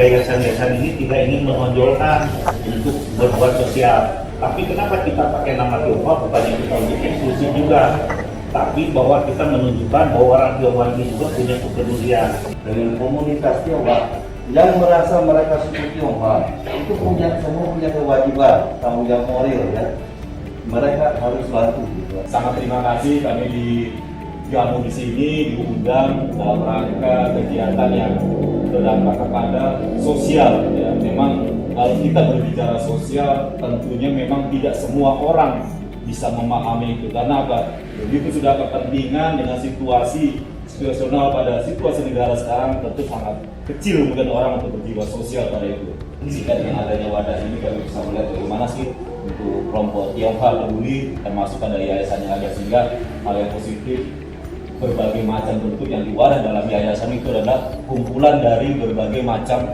yayasan-yayasan ini tidak ingin menonjolkan untuk berbuat sosial. Tapi kenapa kita pakai nama Tionghoa? Bukannya kita untuk eksklusif juga, tapi bahwa kita menunjukkan bahwa orang Tionghoa ini juga punya kepedulian dengan komunitas Tionghoa yang merasa mereka suku Tionghoa itu semua punya kewajiban, tanggung jawab moral ya. Mereka harus bantu. Sangat terima kasih kami dijamu di sini, diundang dalam rangka kegiatan yang berdampak kepada sosial. Ya, memang kalau kita berbicara sosial, tentunya memang tidak semua orang bisa memahami itu. Karena apa? Begitu sudah kepentingan dengan situasi situasional pada situasi negara sekarang, tentu sangat kecil mungkin orang untuk berjiwa sosial pada itu. Jika dengan adanya wadah ini kami bisa melihat bagaimana sih untuk kelompok Tionghoa peduli, termasuk ada yayasan yang ada, sehingga hal yang positif berbagai macam bentuk yang diwadah dalam yayasan itu adalah kumpulan dari berbagai macam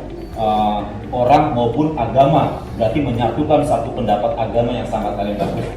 orang maupun agama, berarti menyatukan satu pendapat agama yang sangat paling bagus.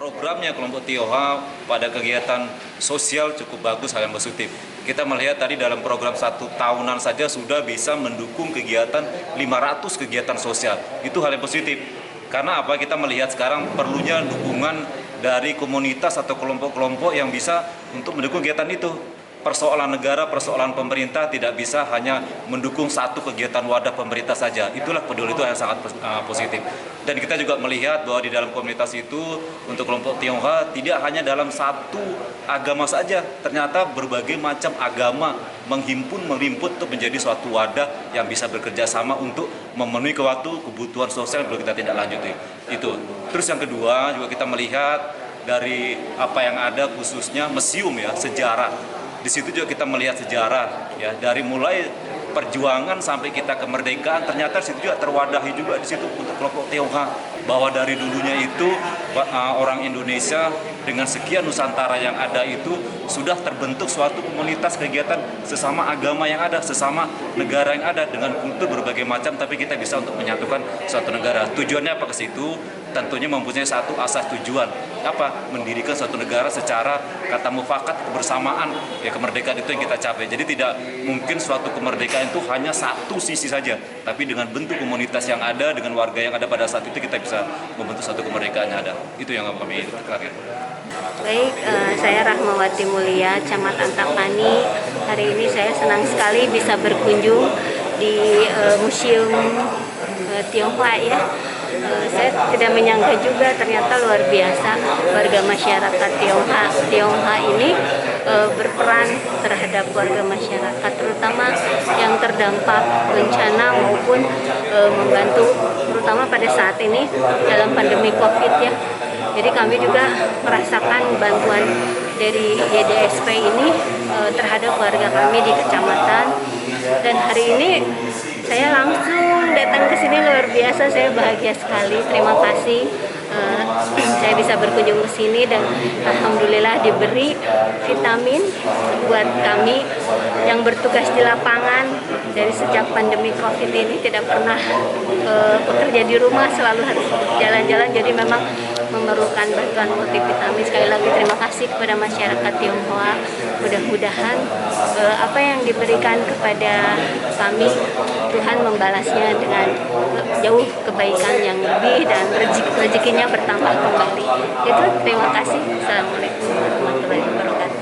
Programnya kelompok Tionghoa pada kegiatan sosial cukup bagus, hal yang positif. Kita melihat tadi dalam program 1 tahunan saja sudah bisa mendukung kegiatan 500 kegiatan sosial. Itu hal yang positif. Karena apa? Kita melihat sekarang perlunya dukungan dari komunitas atau kelompok-kelompok yang bisa untuk mendukung kegiatan itu. Persoalan negara, persoalan pemerintah tidak bisa hanya mendukung satu kegiatan wadah pemerintah saja. Itulah peduli itu yang sangat positif. Dan kita juga melihat bahwa di dalam komunitas itu untuk kelompok Tionghoa tidak hanya dalam satu agama saja. Ternyata berbagai macam agama melimput untuk menjadi suatu wadah yang bisa bekerja sama untuk memenuhi kebutuhan sosial yang perlu kita tindak lanjuti. Itu. Terus yang kedua juga kita melihat dari apa yang ada khususnya museum ya, sejarah. Di situ juga kita melihat sejarah ya, dari mulai perjuangan sampai kita kemerdekaan, ternyata di situ juga terwadahi juga di situ untuk kelompok Tionghoa, bahwa dari dulunya itu orang Indonesia dengan sekian Nusantara yang ada itu sudah terbentuk suatu komunitas kegiatan sesama agama yang ada, sesama negara yang ada dengan kultur berbagai macam, tapi kita bisa untuk menyatukan suatu negara. Tujuannya apa ke situ? Tentunya mempunyai satu asas tujuan, apa? Mendirikan suatu negara secara kata mufakat kebersamaan, ya kemerdekaan itu yang kita capai. Jadi tidak mungkin suatu kemerdekaan itu hanya satu sisi saja, tapi dengan bentuk komunitas yang ada, dengan warga yang ada pada saat itu kita bisa membentuk satu kemerdekaan yang ada. Itu yang kami terakhir. Baik, saya Rahmawati Mulia, Camat Antapani. Hari ini saya senang sekali bisa berkunjung di Museum Tionghoa ya. Saya tidak menyangka juga ternyata luar biasa warga masyarakat Tionghoa ini berperan terhadap warga masyarakat, terutama yang terdampak bencana maupun membantu terutama pada saat ini dalam pandemi COVID ya. Jadi kami juga merasakan bantuan dari YDSP ini terhadap warga kami di kecamatan, dan hari ini saya langsung datang ke sini, luar biasa, saya bahagia sekali. Terima kasih saya bisa berkunjung ke sini dan alhamdulillah diberi vitamin buat kami yang bertugas di lapangan. Dari sejak pandemi COVID ini tidak pernah bekerja di rumah, selalu harus jalan-jalan, jadi memang memerlukan bantuan multivitamin. Sekali lagi terima kasih kepada masyarakat Tionghoa. Mudah-mudahan apa yang diberikan kepada kami, Tuhan membalasnya dengan jauh kebaikan yang lebih dan rezekinya bertambah kembali. Itu, terima kasih. Assalamualaikum warahmatullahi wabarakatuh.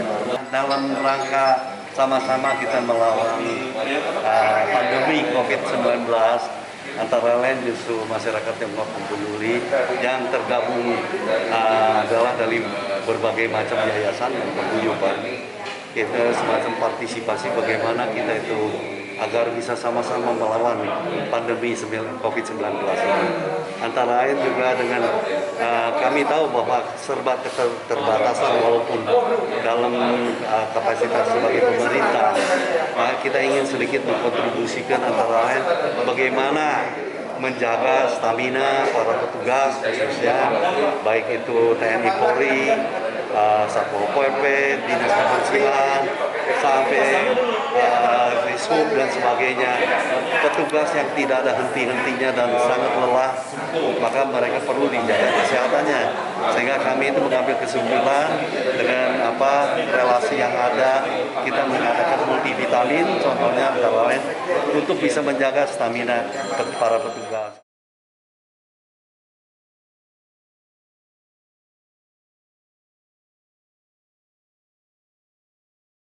Dalam rangka sama-sama kita melawan pandemi COVID-19, antara lain justru masyarakat Tionghoa peduli yang tergabung adalah dari berbagai macam yayasan dan paguyuban. Kita semacam partisipasi bagaimana kita itu agar bisa sama-sama melawan pandemi COVID-19 ini. Antara lain juga dengan kami tahu bahwa serba keterbatasan walaupun dalam kapasitas sebagai pemerintah, kita ingin sedikit mengkontribusikan antara lain bagaimana menjaga stamina para petugas khususnya baik itu TNI Polri, Satpol PP, Dinas Kebersihan, sampai Dishub dan sebagainya. Petugas yang tidak ada henti-hentinya dan sangat lelah, maka mereka perlu dijaga kesehatannya. Sehingga kami itu mengambil kesimpulan dengan relasi yang ada, kita mengadakan multivitamin, contohnya antara lain untuk bisa menjaga stamina para petugas.